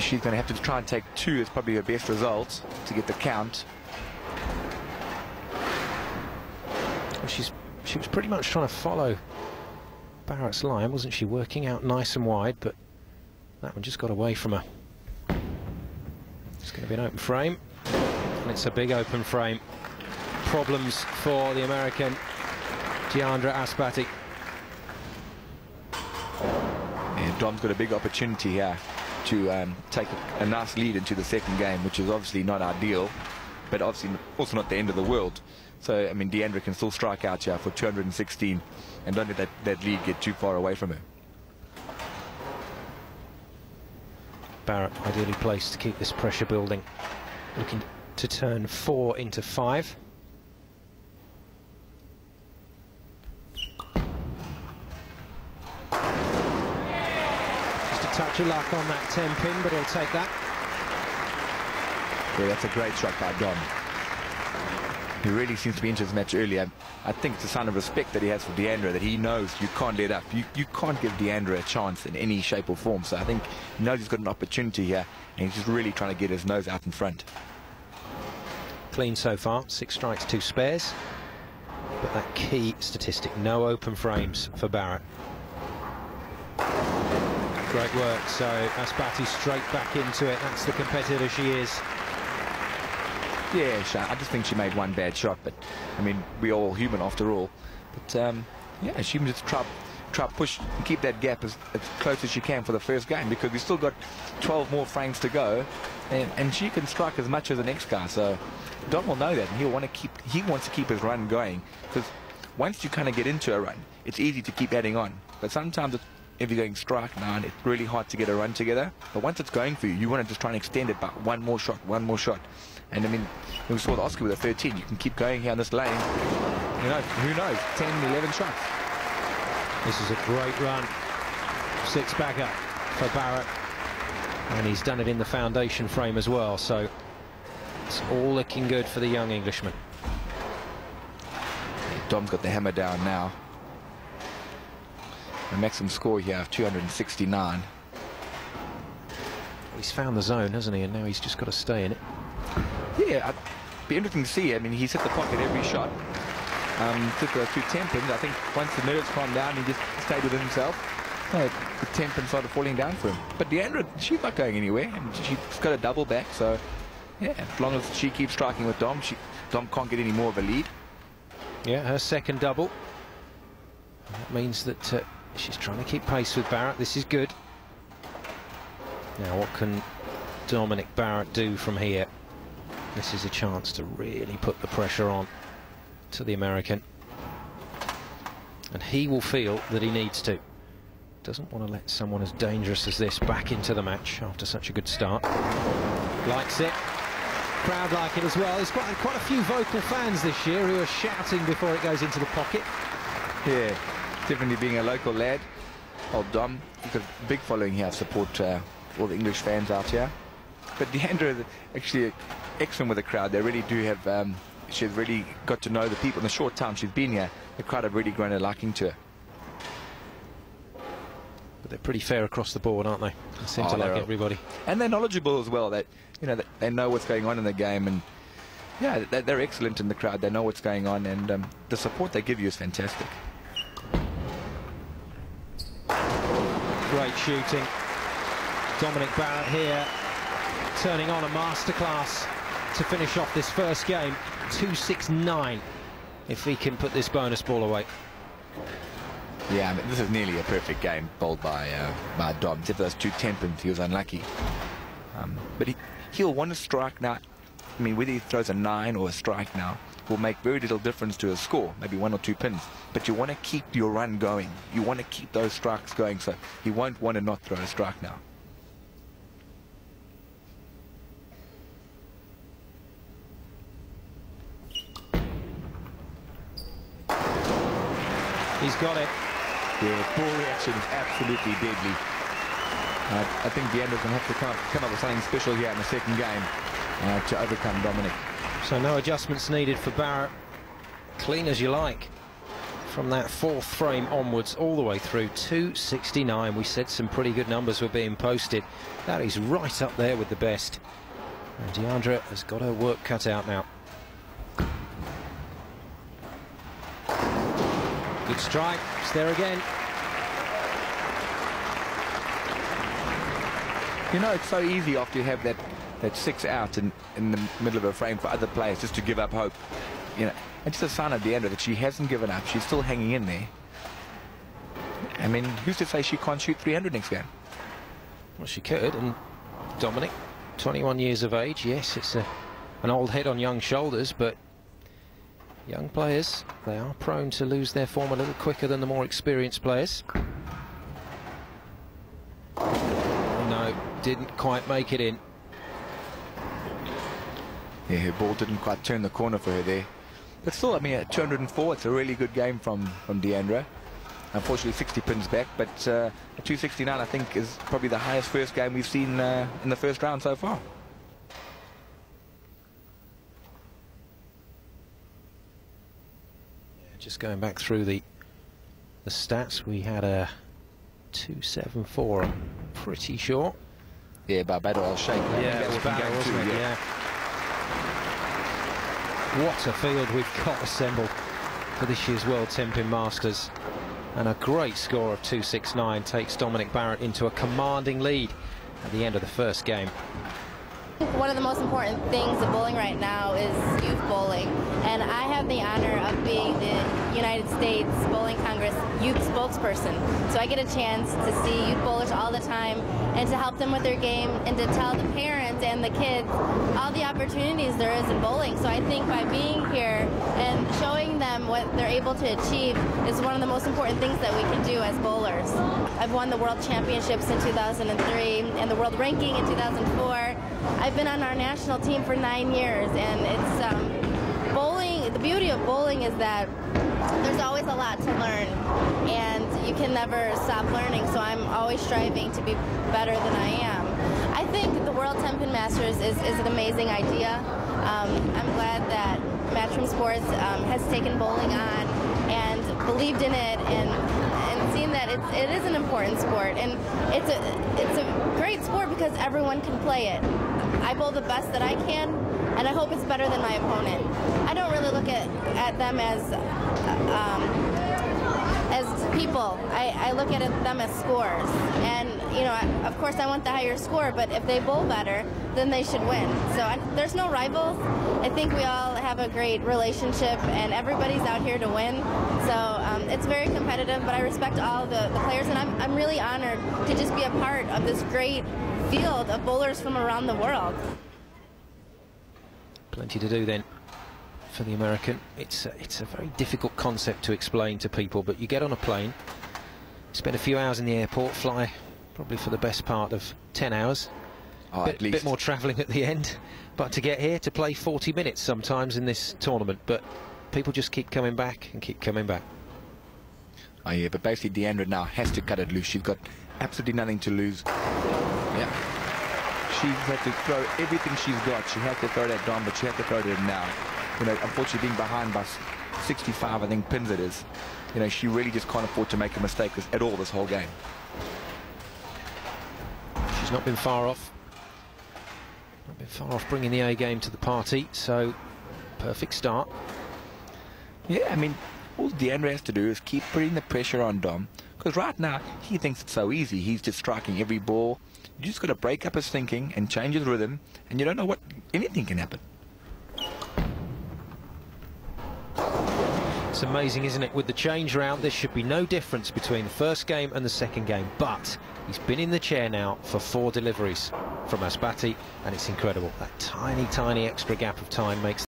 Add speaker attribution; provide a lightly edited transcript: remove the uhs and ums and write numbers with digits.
Speaker 1: She's going to have to try and take 2. It's probably her best result to get the count.
Speaker 2: Well, she was pretty much trying to follow Barrett's line, wasn't she? Working out nice and wide, but that one just got away from her. It's going to be an open frame, and it's a big open frame. Problems for the American Diandra Asbaty.
Speaker 1: And Dom's got a big opportunity here to take a nice lead into the second game, which is obviously not ideal, but obviously also not the end of the world. So, I mean, Diandra can still strike out here for 216 and don't let that lead get too far away from her.
Speaker 2: Barrett ideally placed to keep this pressure building, looking to turn 4 into 5. Just a touch of luck on that Tenpin, but he'll take that.
Speaker 1: Yeah, that's a great shot by Dom. He really seems to be into this match earlier. I think it's a sign of respect that he has for Diandra, that he knows you can't let up. You can't give Diandra a chance in any shape or form. So I think he knows he's got an opportunity here, and he's just really trying to get his nose out in front.
Speaker 2: Clean so far, 6 strikes, 2 spares. But that key statistic, no open frames for Barrett. Great work, so Asbaty straight back into it. That's the competitor she is.
Speaker 1: Yeah, I just think she made one bad shot, but I mean, we're all human after all. But yeah, she can just try push and keep that gap as close as she can for the first game, because we've still got 12 more frames to go, and she can strike as much as the next guy. So Dom will know that, and he wants to keep his run going, because once you kind of get into a run, it's easy to keep adding on. But sometimes if you're going strike 9, it's really hard to get a run together. But once it's going for you, you want to just try and extend it by one more shot. And I mean, we saw the Oscar with a 13. You can keep going here on this lane. You know, who knows? 10, 11 shots.
Speaker 2: This is a great run. 6-bagger for Barrett. And he's done it in the foundation frame as well. So it's all looking good for the young Englishman.
Speaker 1: Dom's got the hammer down now. The maximum score here of 269.
Speaker 2: He's found the zone, hasn't he? And now he's just got to stay in it.
Speaker 1: Yeah, it'd be interesting to see. I mean, he's hit the pocket every shot. Took those 2 Tenpins. I think once the nerves calmed down, he just stayed within himself. The Tenpin started falling down for him. But Diandra, she's not going anywhere, and she's got a double back. So, yeah, as long as she keeps striking with Dom, Dom can't get any more of a lead.
Speaker 2: Yeah, her second double. And that means that she's trying to keep pace with Barrett. This is good. Now, what can Dominic Barrett do from here? This is a chance to really put the pressure on to the American. And he will feel that he needs to. Doesn't want to let someone as dangerous as this back into the match after such a good start. Likes it. Crowd like it as well. There's quite a few vocal fans this year who are shouting before it goes into the pocket.
Speaker 1: Yeah, definitely being a local lad. Old Dom, he's got a big following here, support all the English fans out here. But Diandra is actually excellent with the crowd. They really do have, she's really got to know the people. In the short time she's been here, the crowd have really grown a liking to her.
Speaker 2: But they're pretty fair across the board, aren't they? They seem to like everybody.
Speaker 1: And they're knowledgeable as well. That, you know, they know what's going on in the game, and yeah, they're excellent in the crowd. They know what's going on, and the support they give you is fantastic.
Speaker 2: Great shooting. Dominic Barrett here, turning on a masterclass to finish off this first game. 269 if he can put this bonus ball away.
Speaker 1: Yeah, I mean, this is nearly a perfect game bowled by Dom. Except for those 2 Tenpins, he was unlucky. But he'll want to strike now. I mean, whether he throws a 9 or a strike now will make very little difference to his score, maybe 1 or 2 pins. But you want to keep your run going. You want to keep those strikes going, so he won't want to not throw a strike now.
Speaker 2: He's got it.
Speaker 1: Yeah, ball reaction is absolutely deadly. I think Diandra's going to have to come up with something special here in the second game to overcome Dominic.
Speaker 2: So no adjustments needed for Barrett. Clean as you like. from that fourth frame onwards all the way through. 269. We said some pretty good numbers were being posted. That is right up there with the best. And Diandra has got her work cut out now. Good strike. It's there again.
Speaker 1: You know, it's so easy after you have that 6 out in the middle of a frame for other players just to give up hope. You know, it's just a sign of Diandra that she hasn't given up. She's still hanging in there. I mean, who's to say she can't shoot 300 next game?
Speaker 2: Well, she could. And Dominic, 21 years of age. Yes, it's an old head on young shoulders, but young players, they are prone to lose their form a little quicker than the more experienced players. No, didn't quite make it in.
Speaker 1: Yeah, her ball didn't quite turn the corner for her there. But still, I mean, at 204, it's a really good game from Diandra. Unfortunately, 60 pins back, but 269, I think, is probably the highest first game we've seen in the first round so far.
Speaker 2: Yeah, just going back through the stats, we had a 274, I'm pretty sure.
Speaker 1: Yeah, Barrett, I'll shake.
Speaker 2: Yeah, it was Barrett, wasn't it? Yeah. What a field we've got assembled for this year's World Tenpin Masters. And a great score of 269 takes Dominic Barrett into a commanding lead at the end of the first game.
Speaker 3: One of the most important things of bowling right now is youth bowling, and I have the honor of being the United States Bowling Congress youth spokesperson. So I get a chance to see youth bowlers all the time and to help them with their game and to tell the parents and the kids all the opportunities there is in bowling. So I think by being here and showing them what they're able to achieve is one of the most important things that we can do as bowlers. I've won the World Championships in 2003 and the World Ranking in 2004. I've been on our national team for 9 years, and it's bowling. The beauty of bowling is that there's always a lot to learn, and you can never stop learning. So I'm always striving to be better than I am. I think the World Tenpin Masters is an amazing idea. I'm glad that Matchroom Sports has taken bowling on and believed in it and seen that it is an important sport, and it's a great sport because everyone can play it. I bowl the best that I can, and I hope it's better than my opponent. I don't really look at them as people. I look at them as scores, and you know, of course I want the higher score, but if they bowl better, then they should win. So there's no rivals. I think we all have a great relationship, and everybody's out here to win. So it's very competitive, but I respect all the players, and I'm really honored to just be a part of this great field of bowlers from around the world.
Speaker 2: Plenty to do then for the American. It's a very difficult concept to explain to people, but you get on a plane, spend a few hours in the airport, fly probably for the best part of 10 hours.
Speaker 1: Oh, at least.
Speaker 2: Bit more travelling at the end, but to get here, to play 40 minutes sometimes in this tournament, but people just keep coming back and keep coming back.
Speaker 1: Oh yeah, but basically Diandra now has to cut it loose. She's got absolutely nothing to lose. Yeah. She's had to throw everything she's got. She had to throw that down, but she had to throw it in now. You know, unfortunately being behind by 65, I think, pins it is. You know, she really just can't afford to make a mistake at all this whole game.
Speaker 2: She's not been far off. Not been far off bringing the A game to the party, so perfect start.
Speaker 1: Yeah, I mean, all Diandra has to do is keep putting the pressure on Dom, because right now he thinks it's so easy. He's just striking every ball. You just got to break up his thinking and change his rhythm, and you don't know what anything can happen.
Speaker 2: It's amazing, isn't it? With the change round, there should be no difference between the first game and the second game, but he's been in the chair now for 4 deliveries from Asbaty, and it's incredible. That tiny extra gap of time makes